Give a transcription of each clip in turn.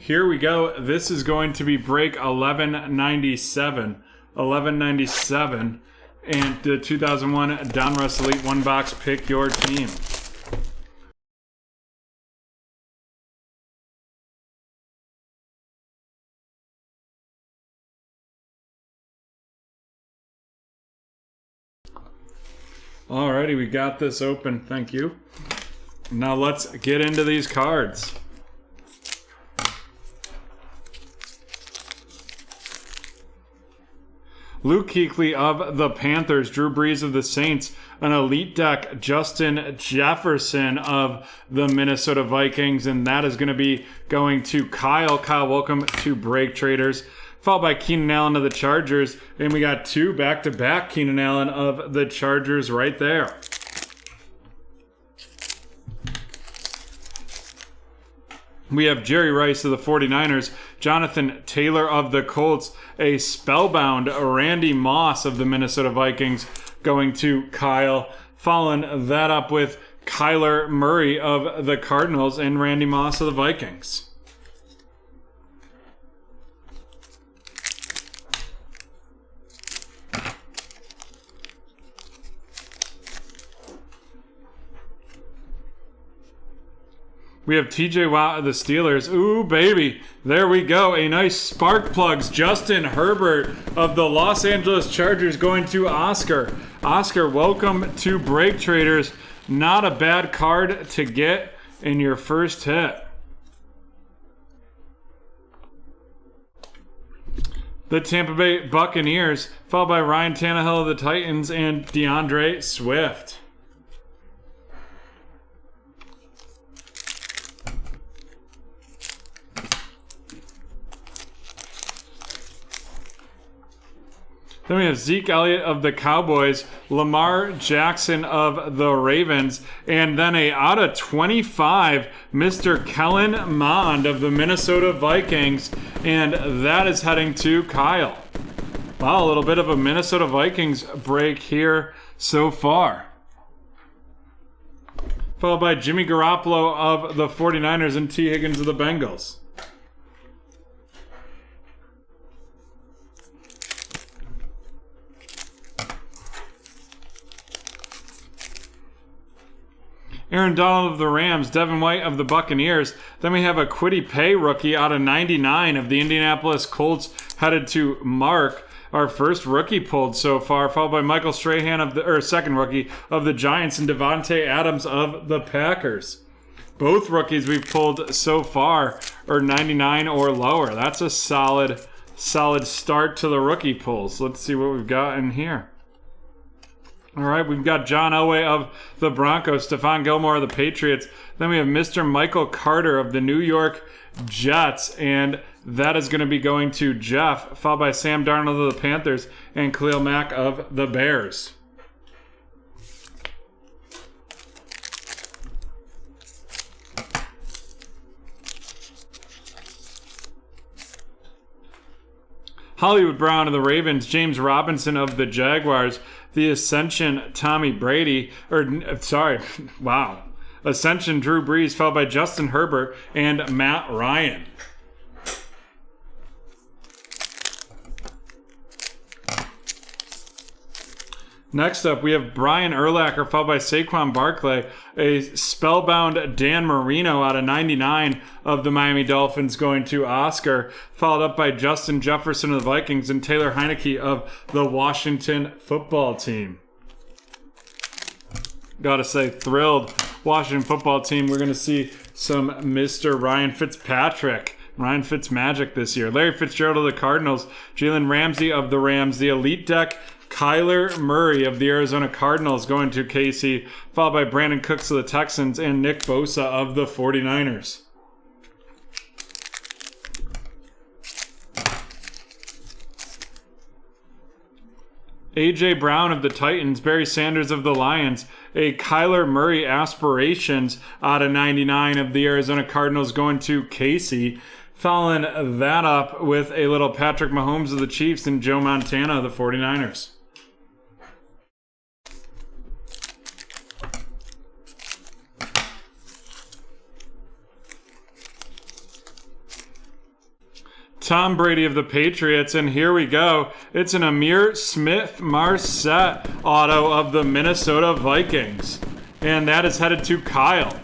Here we go. This is going to be break 1197. 1197. And the 2001 Donruss Elite 1 box. Pick your team. Alrighty, we got this open. Thank you. Now let's get into these cards. Luke Kuechly of the Panthers, Drew Brees of the Saints, an Elite deck, Justin Jefferson of the Minnesota Vikings, and that is going to be going to Kyle. Kyle, welcome to BreakTraders. Followed by Keenan Allen of the Chargers, and we got two back-to-back Keenan Allen of the Chargers right there. We have Jerry Rice of the 49ers, Jonathan Taylor of the Colts, a spellbound Randy Moss of the Minnesota Vikings going to Kyle. Following that up with Kyler Murray of the Cardinals and Randy Moss of the Vikings. We have TJ Watt of the Steelers. Ooh, baby. There we go. A nice spark plugs. Justin Herbert of the Los Angeles Chargers going to Oscar. Oscar, welcome to BreakTraders. Not a bad card to get in your first hit. The Tampa Bay Buccaneers, followed by Ryan Tannehill of the Titans and DeAndre Swift. Then we have Zeke Elliott of the Cowboys, Lamar Jackson of the Ravens, and then a out of 25, Mr. Kellen Mond of the Minnesota Vikings, and that is heading to Kyle. Wow, a little bit of a Minnesota Vikings break here so far. Followed by Jimmy Garoppolo of the 49ers and T. Higgins of the Bengals. Aaron Donald of the Rams, Devin White of the Buccaneers. Then we have a Kwity Paye rookie out of 99 of the Indianapolis Colts headed to Mark. Our first rookie pulled so far, followed by Michael Strahan of the second rookie of the Giants and Devontae Adams of the Packers. Both rookies we've pulled so far are 99 or lower. That's a solid start to the rookie pulls. Let's see what we've got in here. All right, we've got John Elway of the Broncos, Stephon Gilmore of the Patriots. Then we have Mr. Michael Carter of the New York Jets, and that is going to be going to Jeff, followed by Sam Darnold of the Panthers and Khalil Mack of the Bears. Hollywood Brown of the Ravens, James Robinson of the Jaguars, the Ascension Tommy Brady, Ascension Drew Brees, followed by Justin Herbert and Matt Ryan. Next up, we have Brian Urlacher, followed by Saquon Barkley, a spellbound Dan Marino out of 99 of the Miami Dolphins going to Oscar, followed up by Justin Jefferson of the Vikings and Taylor Heineke of the Washington Football Team. Gotta say, thrilled Washington Football Team. We're going to see some Mr. Ryan Fitzpatrick, Ryan Fitzmagic this year. Larry Fitzgerald of the Cardinals, Jalen Ramsey of the Rams, the Elite deck, Kyler Murray of the Arizona Cardinals going to KC, followed by Brandon Cooks of the Texans and Nick Bosa of the 49ers. A.J. Brown of the Titans, Barry Sanders of the Lions, a Kyler Murray Aspirations out of 99 of the Arizona Cardinals going to Casey. Following that up with a little Patrick Mahomes of the Chiefs and Joe Montana of the 49ers. Tom Brady of the Patriots, and here we go. It's an Amir Smith-Marset auto of the Minnesota Vikings. And that is headed to Kyle.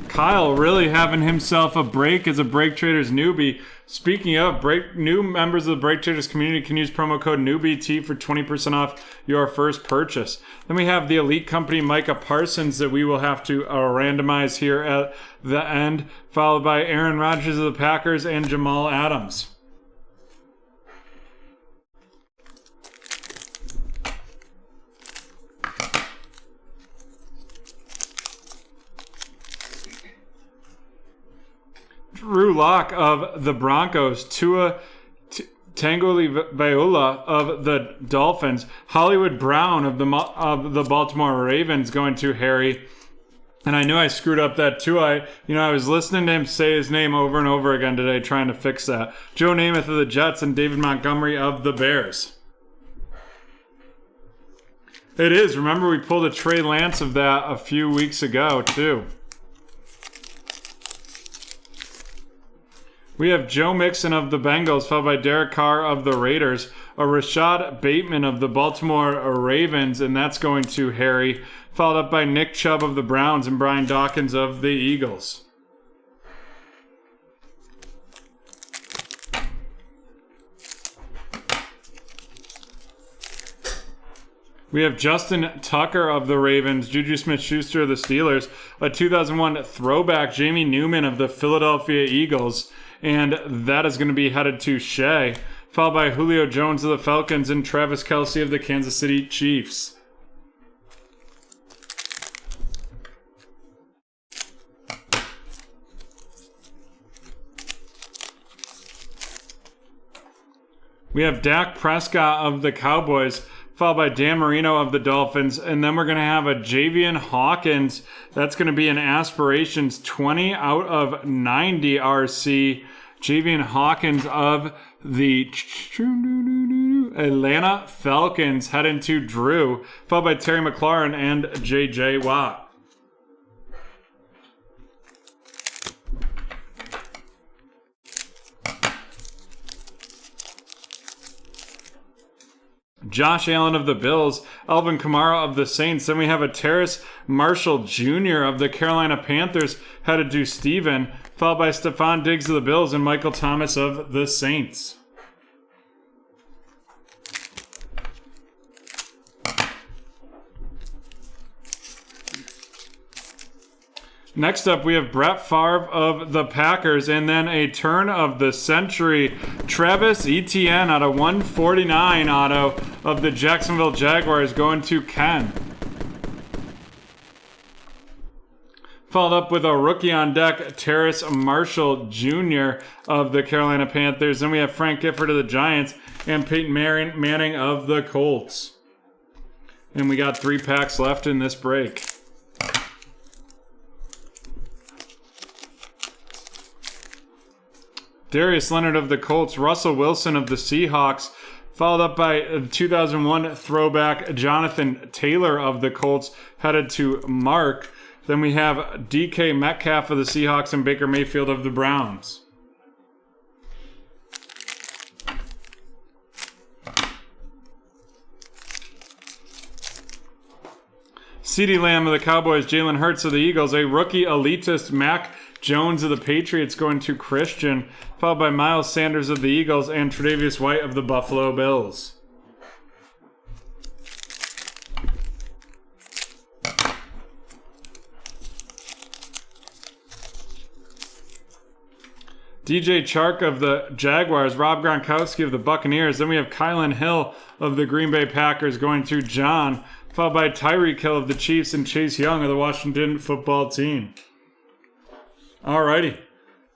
Kyle really having himself a break as a BreakTraders newbie. Speaking of, new members of the BreakTraders community can use promo code NEWBT for 20% off your first purchase. Then we have the Elite Company Micah Parsons that we will have to randomize here at the end, followed by Aaron Rodgers of the Packers and Jamal Adams. Drew Lock of the Broncos, Tua Tagovailoa of the Dolphins, Hollywood Brown of the Baltimore Ravens going to Harry. And I knew I screwed up that too. I was listening to him say his name over and over again today, trying to fix that. Joe Namath of the Jets and David Montgomery of the Bears. It is. Remember, we pulled a Trey Lance of that a few weeks ago too. We have Joe Mixon of the Bengals, followed by Derek Carr of the Raiders, a Rashad Bateman of the Baltimore Ravens, and that's going to Harry, followed up by Nick Chubb of the Browns and Brian Dawkins of the Eagles. We have Justin Tucker of the Ravens, Juju Smith-Schuster of the Steelers, a 2001 throwback Jamie Newman of the Philadelphia Eagles, and that is going to be headed to Shea, followed by Julio Jones of the Falcons and Travis Kelce of the Kansas City Chiefs. We have Dak Prescott of the Cowboys, followed by Dan Marino of the Dolphins, and then we're going to have a Javian Hawkins. That's going to be an Aspirations 20 out of 90 RC. Javian Hawkins of the Atlanta Falcons heading to Drew, followed by Terry McLaurin and J.J. Watt. Josh Allen of the Bills, Alvin Kamara of the Saints. Then we have a Terrace Marshall Jr. of the Carolina Panthers headed to Steven, followed by Stephon Diggs of the Bills and Michael Thomas of the Saints. Next up, we have Brett Favre of the Packers, and then a turn of the century, Travis Etienne out of 149 auto of the Jacksonville Jaguars going to Ken. Followed up with a rookie on deck, Terrace Marshall Jr. of the Carolina Panthers. Then we have Frank Gifford of the Giants and Peyton Manning of the Colts. And we got 3 packs left in this break. Darius Leonard of the Colts, Russell Wilson of the Seahawks, followed up by 2001 throwback Jonathan Taylor of the Colts, headed to Mark. Then we have DK Metcalf of the Seahawks and Baker Mayfield of the Browns. CeeDee Lamb of the Cowboys, Jalen Hurts of the Eagles, a rookie elitist Mac Jones of the Patriots going to Christian, followed by Miles Sanders of the Eagles and Tre'Davious White of the Buffalo Bills. DJ Chark of the Jaguars, Rob Gronkowski of the Buccaneers. Then we have Kylan Hill of the Green Bay Packers going to John, followed by Tyreek Hill of the Chiefs and Chase Young of the Washington Football Team. Alrighty,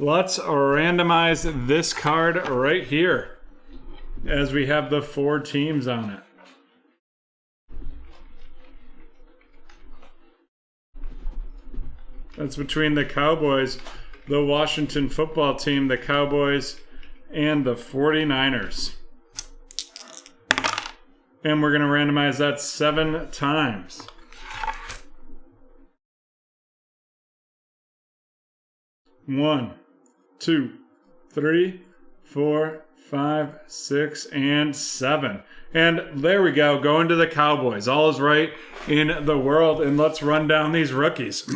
let's randomize this card right here as we have the 4 teams on it. That's between the Cowboys, the Washington Football Team, the Cowboys, and the 49ers. And we're going to randomize that 7 times. 1, 2, 3, 4, 5, 6, and 7. And there we go, going to the Cowboys. All is right in the world, and let's run down these rookies.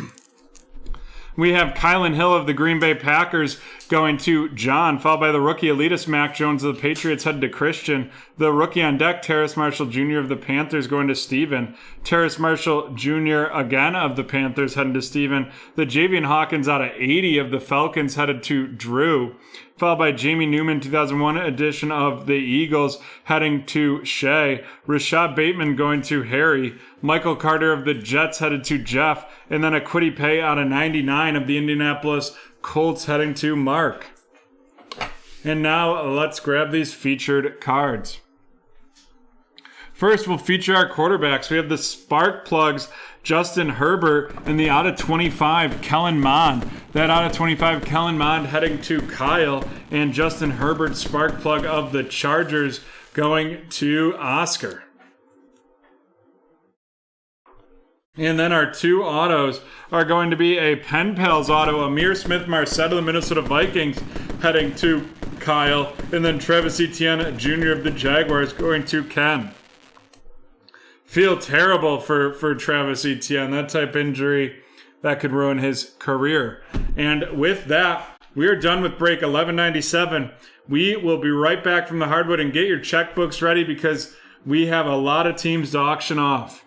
We have Kylan Hill of the Green Bay Packers going to John, followed by the rookie elitist Mac Jones of the Patriots headed to Christian. The rookie on deck, Terrace Marshall Jr. of the Panthers going to Steven. Terrace Marshall Jr. again of the Panthers heading to Steven. The Javian Hawkins out of 80 of the Falcons headed to Drew. Followed by Jamie Newman, 2001 edition of the Eagles, heading to Shea. Rashad Bateman going to Harry. Michael Carter of the Jets headed to Jeff. And then a Kwity Paye out of 99 of the Indianapolis Colts heading to Mark. And now let's grab these featured cards. First, we'll feature our quarterbacks. We have the Spark Plugs, Justin Herbert, and the out of 25, Kellen Mond. That out of 25, Kellen Mond heading to Kyle, and Justin Herbert, Spark Plug of the Chargers, going to Oscar. And then our two autos are going to be a Pen Pals auto, Amir Smith-Marset of the Minnesota Vikings heading to Kyle, and then Travis Etienne Jr. of the Jaguars going to Ken. Feel terrible for Travis Etienne. That type injury, that could ruin his career. And with that, we are done with break 1197. We will be right back from the hardwood, and get your checkbooks ready because we have a lot of teams to auction off.